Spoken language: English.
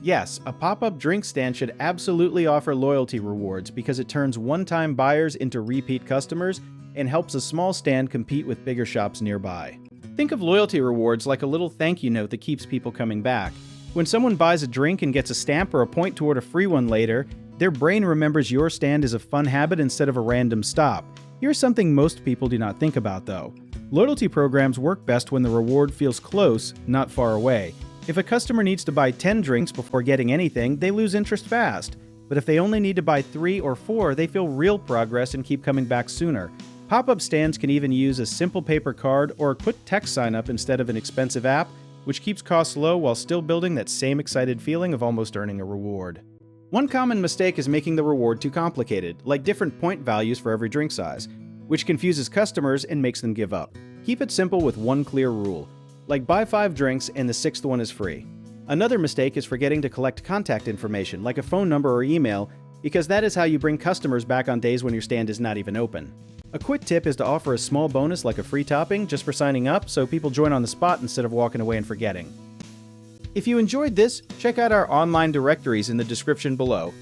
Yes, a pop-up drink stand should absolutely offer loyalty rewards because it turns one-time buyers into repeat customers and helps a small stand compete with bigger shops nearby. Think of loyalty rewards like a little thank you note that keeps people coming back. When someone buys a drink and gets a stamp or a point toward a free one later, their brain remembers your stand as a fun habit instead of a random stop. Here's something most people do not think about though. Loyalty programs work best when the reward feels close, not far away. If a customer needs to buy 10 drinks before getting anything, they lose interest fast. But if they only need to buy 3 or 4, they feel real progress and keep coming back sooner. Pop-up stands can even use a simple paper card or a quick text sign-up instead of an expensive app, which keeps costs low while still building that same excited feeling of almost earning a reward. One common mistake is making the reward too complicated, like different point values for every drink size, which confuses customers and makes them give up. Keep it simple with one clear rule, like buy 5 drinks and the 6th one is free. Another mistake is forgetting to collect contact information, like a phone number or email, because that is how you bring customers back on days when your stand is not even open. A quick tip is to offer a small bonus like a free topping just for signing up so people join on the spot instead of walking away and forgetting. If you enjoyed this, check out our online directories in the description below.